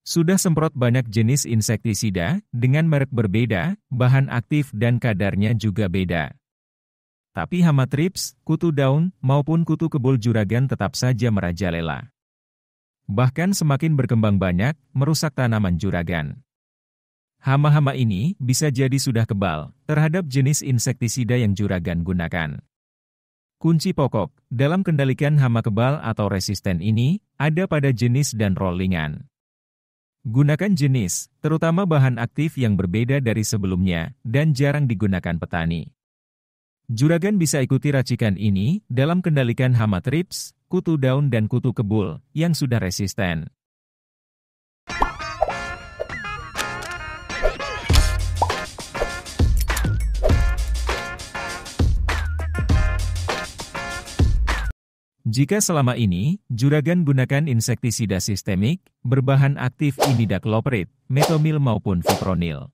Sudah semprot banyak jenis insektisida, dengan merek berbeda, bahan aktif dan kadarnya juga beda. Tapi hama trips, kutu daun, maupun kutu kebul juragan tetap saja merajalela. Bahkan semakin berkembang banyak, merusak tanaman juragan. Hama-hama ini bisa jadi sudah kebal terhadap jenis insektisida yang juragan gunakan. Kunci pokok dalam kendalikan hama kebal atau resisten ini ada pada jenis dan rollingan. Gunakan jenis, terutama bahan aktif yang berbeda dari sebelumnya dan jarang digunakan petani. Juragan bisa ikuti racikan ini dalam kendalikan hama trips, kutu daun dan kutu kebul yang sudah resisten. Jika selama ini, juragan gunakan insektisida sistemik, berbahan aktif imidacloprid, metomil maupun fipronil.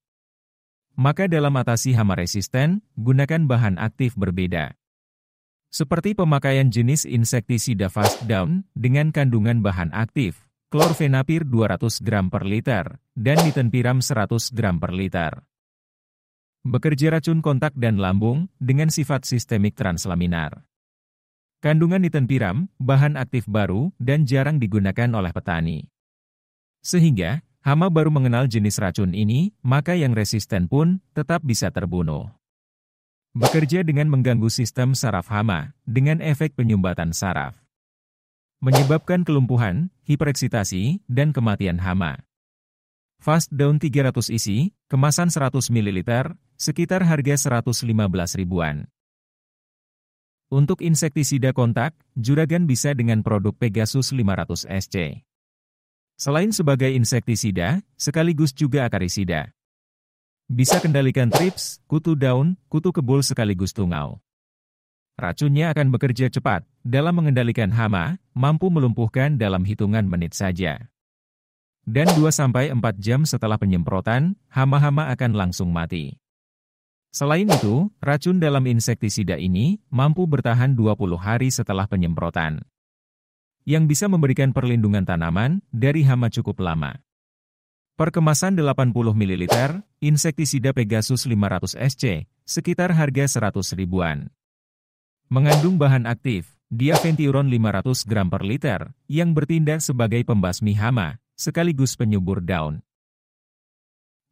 Maka dalam atasi hama resisten, gunakan bahan aktif berbeda. Seperti pemakaian jenis insektisida fast down dengan kandungan bahan aktif, klorfenapir 200 gram per liter, dan nitenpiram 100 gram per liter. Bekerja racun kontak dan lambung dengan sifat sistemik translaminar. Kandungan nitenpiram, bahan aktif baru, dan jarang digunakan oleh petani. Sehingga, hama baru mengenal jenis racun ini, maka yang resisten pun tetap bisa terbunuh. Bekerja dengan mengganggu sistem saraf hama, dengan efek penyumbatan saraf. Menyebabkan kelumpuhan, hipereksitasi, dan kematian hama. Fast Down 300 isi, kemasan 100 ml, sekitar harga 115 ribuan. Untuk insektisida kontak, juragan bisa dengan produk Pegasus 500 SC. Selain sebagai insektisida, sekaligus juga akarisida. Bisa kendalikan trips, kutu daun, kutu kebul sekaligus tungau. Racunnya akan bekerja cepat, dalam mengendalikan hama, mampu melumpuhkan dalam hitungan menit saja. Dan 2-4 jam setelah penyemprotan, hama-hama akan langsung mati. Selain itu, racun dalam insektisida ini mampu bertahan 20 hari setelah penyemprotan, yang bisa memberikan perlindungan tanaman dari hama cukup lama. Per kemasan 80 ml, insektisida Pegasus 500 SC, sekitar harga 100 ribuan. Mengandung bahan aktif, diaventiuron 500 gram per liter, yang bertindak sebagai pembasmi hama, sekaligus penyubur daun.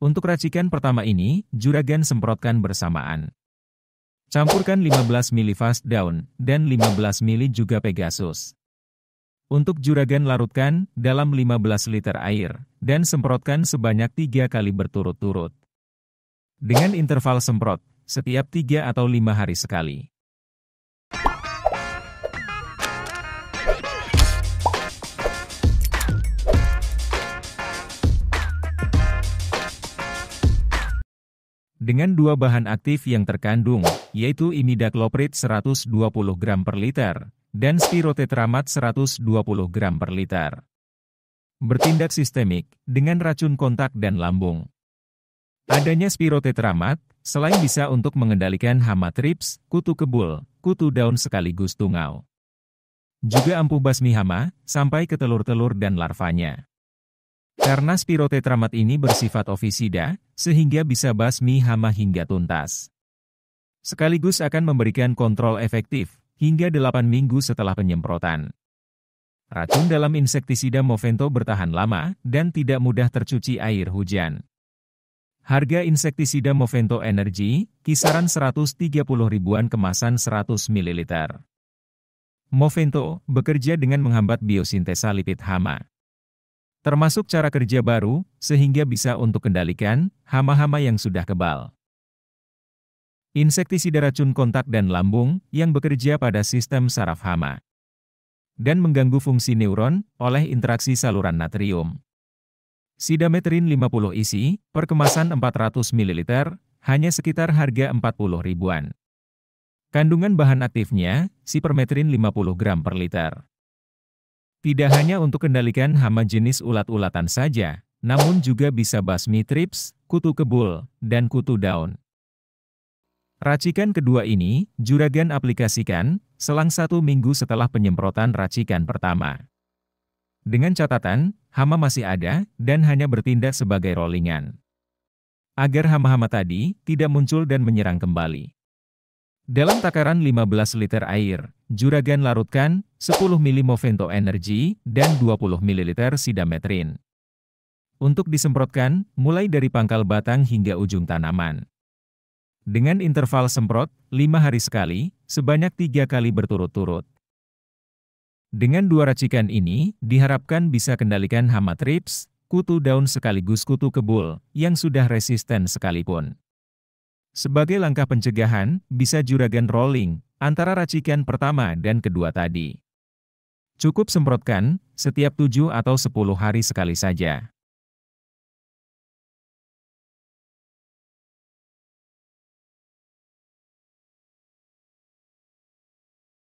Untuk racikan pertama ini, juragan semprotkan bersamaan. Campurkan 15 ml fast down, dan 15 ml juga Pegasus. Untuk juragan larutkan dalam 15 liter air, dan semprotkan sebanyak 3 kali berturut-turut. Dengan interval semprot, setiap 3 atau 5 hari sekali. Dengan 2 bahan aktif yang terkandung, yaitu imidacloprid 120 gram per liter, dan spirotetramat 120 gram per liter. Bertindak sistemik, dengan racun kontak dan lambung. Adanya spirotetramat, selain bisa untuk mengendalikan hama trips, kutu kebul, kutu daun sekaligus tungau. Juga ampuh basmi hama, sampai ke telur-telur dan larvanya. Karena spirotetramat ini bersifat ofisida, sehingga bisa basmi hama hingga tuntas. Sekaligus akan memberikan kontrol efektif, hingga 8 minggu setelah penyemprotan. Racun dalam insektisida Movento bertahan lama, dan tidak mudah tercuci air hujan. Harga insektisida Movento Energy, kisaran 130 ribuan kemasan 100 ml. Movento bekerja dengan menghambat biosintesa lipid hama. Termasuk cara kerja baru, sehingga bisa untuk kendalikan hama-hama yang sudah kebal. Insektisida racun kontak dan lambung yang bekerja pada sistem saraf hama. Dan mengganggu fungsi neuron oleh interaksi saluran natrium. Sidametrin 50 isi, per kemasan 400 ml, hanya sekitar harga 40 ribuan. Kandungan bahan aktifnya, sipermetrin 50 gram per liter. Tidak hanya untuk kendalikan hama jenis ulat-ulatan saja, namun juga bisa basmi trips, kutu kebul, dan kutu daun. Racikan kedua ini, juragan aplikasikan, selang 1 minggu setelah penyemprotan racikan pertama. Dengan catatan, hama masih ada dan hanya bertindak sebagai rollingan. Agar hama-hama tadi tidak muncul dan menyerang kembali. Dalam takaran 15 liter air, Juragan larutkan 10 ml Movento Energy dan 20 ml Sidametrin. Untuk disemprotkan, mulai dari pangkal batang hingga ujung tanaman. Dengan interval semprot, 5 hari sekali, sebanyak 3 kali berturut-turut. Dengan 2 racikan ini, diharapkan bisa kendalikan hama trips, kutu daun sekaligus kutu kebul, yang sudah resisten sekalipun. Sebagai langkah pencegahan, bisa Juragan rolling, antara racikan pertama dan kedua tadi. Cukup semprotkan, setiap 7 atau 10 hari sekali saja.